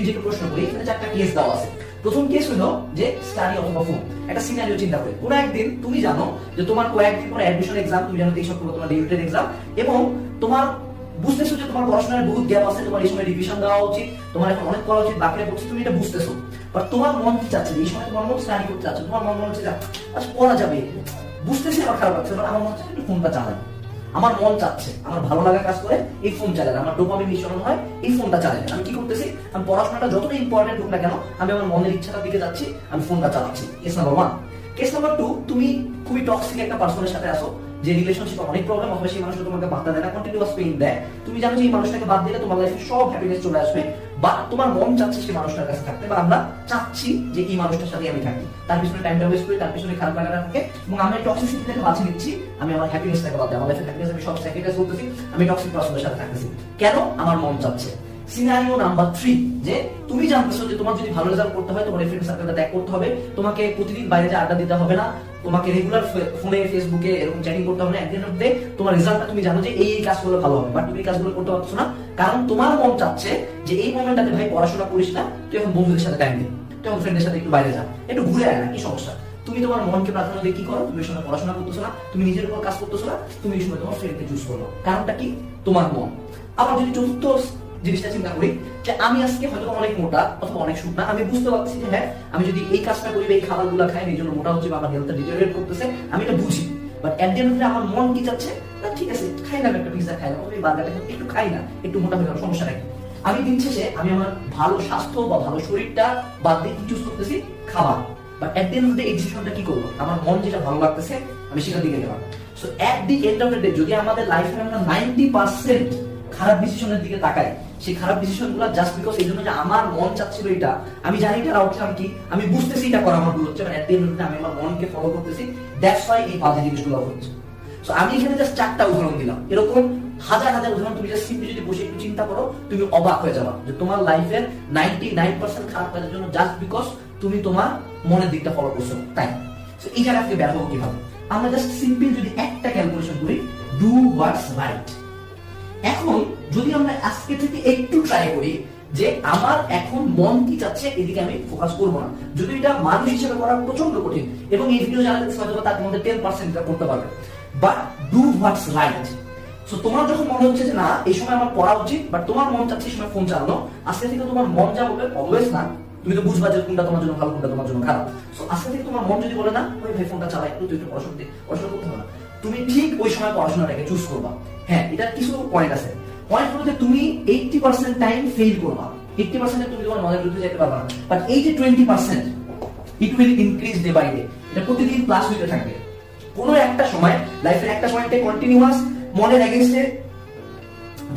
নিজেকে প্রশ্ন করি, এখানে চারটা কেস দেওয়া আছে। প্রথম কেস হলো যে স্টাডি অথবা ফোন। একটা সিনারিও চিন্তা করি, কোনো একদিন তুমি জানো যে তোমার কয়েকদিন পরে অ্যাডমিশন এক্সাম, তুমি জানো 23 অক্টোবর তোমার ডিউটেড এক্সাম, এবং তোমার বুঝতেছো যে তোমার পড়াশোনার বহুত গ্যাপ আছে, তোমার এই সময় রিভিশন দেওয়া উচিত, তোমার এখন অনেক পড়া উচিত, বাকিরা পড়ছে, তুমি এটা বুঝতেছো। বাট তোমার মন কি চাচ্ছে, এই সময় তোমার মন স্টাডি করতে চাচ্ছে, তোমার মন হচ্ছে যে আচ্ছা পড়া যাবে, বুঝতেছি আমার খারাপ লাগছে, আমার মন চাচ্ছে একটু ফোনটা চালাই, আমার মন চাচ্ছে, আমার ভালো লাগা কাজ করে এই ফোন চালালে, আমার ডোপামিন নিঃসরণ হয় এই ফোনটা চালালে। আমি কি করতেছি, আমি পড়াশোনাটা যতটা ইম্পর্টেন্ট হোক না কেন, আমি আমার মনের ইচ্ছাটার দিকে যাচ্ছি, আমি ফোনটা চালাচ্ছি। Case number 1। কেস নাম্বার 2, তুমি খুবই টক্সিক একটা পার্সনের সাথে আসো, যে রিলেশনশিপে অনেক প্রবলেম, অথবা সেই মানুষটা তোমাকে বাধা দেয় না, কন্টিনিউয়াস পেইন দেয়, তুমি জানো যে এই মানুষটাকে বাদ দিলে তোমার লাইফে সব হ্যাপিনেস চলে আসবে, বা তোমার মন চাচ্ছে সেই মানুষটার কাছে থাকতে, বা আমরা চাচ্ছি যে এই মানুষটার সাথে আমি থাকি, তার পিছনে টাইমটা ওয়েস্ট করি, তার পিছনে খারাপ লাগাটা থাকে, এবং আমি টক্সিসিটি থেকে বাঁচিয়ে নিচ্ছি, আমি আমার হ্যাপিনেসটাকে বাদ দিই, আমার লাইফে হ্যাপিনেস আমি সব স্যাক্রিফাইস করতেছি, আমি টক্সিক পার্সনের সাথে থাকতেছি। কেন? আমার মন চাচ্ছে। সিনারিও নাম্বার 3, যে তুমি জানতেছো যে তোমার যদি ভালো রেজাল্ট করতে হয়, তোমার ফ্রেন্ড সার্কেলটা ত্যাগ করতে হবে, তোমাকে প্রতিদিন বাইরে যে আড্ডা দিতে হবে না, তোমাকে রেগুলার ফোনে ফেসবুকে এরকম চ্যাটিং করতে হবে না, একদিন অফ ডে তোমার রেজাল্টটা তুমি জানো যে এই কাজগুলো ভালো হবে, বাট তুমি এই কাজগুলো করতে পারছো না, কারণ তোমার মন চাচ্ছে যে এই মোমেন্টটাতে ভাই পড়াশোনা করিস না, তুই এখন বন্ধুদের সাথে টাইম দে, তুই এখন ফ্রেন্ডের সাথে একটু বাইরে যা, একটু ঘুরে আয় না, কি সমস্যা? তুমি তোমার মনকে প্রাধান্য দিয়ে কি করো, তুমি এই সময় পড়াশোনা করতেছো না, তুমি নিজের উপর কাজ করতেছো না, তুমি এই সময় তোমার ফ্রেন্ডকে চুজ করো, কারণটা কি? তোমার মন। আবার যদি চতুর্থ জিনিসটা চিন্তা করি, যে আমি আজকে হয়তো অনেক মোটা অথবা অনেক শুকনা, আমি বুঝতে পারছি যে হ্যাঁ আমি যদি এই কাজটা করি বা এই খাবারগুলো খাই এই জন্য মোটা হচ্ছে বা আমার হেলথটা ডিটেরিয়রেট করতেছে, আমি এটা বুঝি, but at the end of the day আমার মন কি চাচ্ছে, না ঠিক আছে খাইলাম একটা পিৎজা খাইলাম, অথবা এই বার্গারটা একটু খাই না, একটু মোটা হয়ে গেল, সমস্যা নাই। আমি দিন শেষে আমি আমার ভালো স্বাস্থ্য বা ভালো শরীরটা বাদ দিয়ে কি চুজ করতেছি? খাবার। But at the end of the day এই ডিসিশনটা কি করবো? আমার মন যেটা ভালো লাগতেছে আমি সেটার দিকে গেলাম। So at the end of the day যদি আমাদের লাইফে আমরা 90% খারাপ ডিসিশনের দিকে তাকাই, সেই খারাপ ডিসিশনগুলো জাস্ট বিকজ এই জন্য যে আমার মন চাচ্ছিল এটা, আমি জানি এটার আউটকাম কি, আমি বুঝতেছি এটা করা আমার ভুল হচ্ছে, মানে at the end of the day আমি আমার মনকে ফলো করতেছি, দ্যাটস হোয়াই এই বাজে জিনিসগুলো হচ্ছে। সো আমি এখানে জাস্ট 4টা উদাহরণ দিলাম, এরকম হাজার হাজার উদাহরণ তুমি জাস্ট সিম্পলি যদি বসে একটু চিন্তা করো, তুমি অবাক হয়ে যাবে যে তোমার লাইফের 99% খারাপ কাজের জন্য জাস্ট বিকজ তুমি তোমার মনের দিকটা ফলো করছো, তাই। সো এই জায়গা থেকে বের হবো কিভাবে? আমরা জাস্ট সিম্পল যদি একটা ক্যালকুলেশন করি, ডু হোয়াটস রাইট। এখন যদি আমরা আজকে থেকে একটু ট্রাই করি যে আমার এখন মন কি চাচ্ছে এদিকে আমি ফোকাস করবো না, যদি এটা মানুষ হিসেবে করা প্রচন্ড কঠিন, এবং এই ভিডিও যারা দেখছে হয়তো তার মধ্যে 10% এটা করতে পারবে, but do what's right. So তোমার যখন মনে হচ্ছে যে না এই সময় আমার পড়া উচিত, বাট তোমার মন চাচ্ছে এই সময় ফোন চালানো, আজকে থেকে তোমার মন যা বলবে, অলওয়েজ না, তুমি তো বুঝবা যে কোনটা তোমার জন্য ভালো, কোনটা তোমার জন্য খারাপ। সো আজকে থেকে তোমার মন যদি বলে না ওই ভাই ফোনটা চালাই, একটু তুই একটু পড়াশোনা করতে হবে না, তুমি ঠিক ওই সময় পড়াশোনাটাকে চুজ করবা। হ্যাঁ, এটা কিছু পয়েন্ট আছে। পয়েন্ট হলো যে তুমি 80% টাইম ফেল করবা, 80% তুমি তোমার মনের বিরুদ্ধে যেতে পারবা না, বাট এই যে 20% it will increase day by day, এটা প্রতিদিন প্লাস হতে থাকবে। কোনো একটা সময় লাইফের একটা পয়েন্টে কন্টিনিউয়াস মনের এগেইনস্টে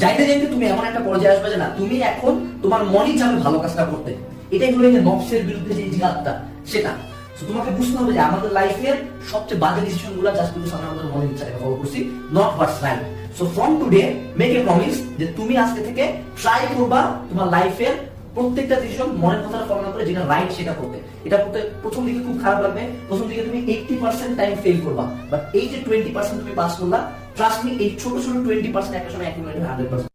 যাইতে যাইতে তুমি এমন একটা পর্যায়ে আসবে যে না তুমি এখন তোমার মনই চাবে ভালো কাজটা করতে, এটাই হলো যে নফসের বিরুদ্ধে যে জিহাদটা, সেটা। সো তোমাকে বুঝতে হবে যে আমাদের লাইফের সবচেয়ে বাজে ডিসিশনগুলো জাস্ট বিকজ আমরা আমাদের মনের ইচ্ছাটাকে ফলো করছি, not what's right. So from today make a promise যে তুমি আজকে থেকে ট্রাই করবা তোমার লাইফের প্রত্যেকটা ডিসিশন মনের কথাটা ফলো না করে যেটা রাইট সেটা করতে। এটা করতে প্রথম দিকে খুব খারাপ লাগবে, প্রথম দিকে তুমি 80% টাইম ফেল করবা, বাট এই যে 20% তুমি পাস করলা, ট্রাস্ট মি এই ছোট ছোট 20% একটা সময় অ্যাকুমুলেট হবে 100%।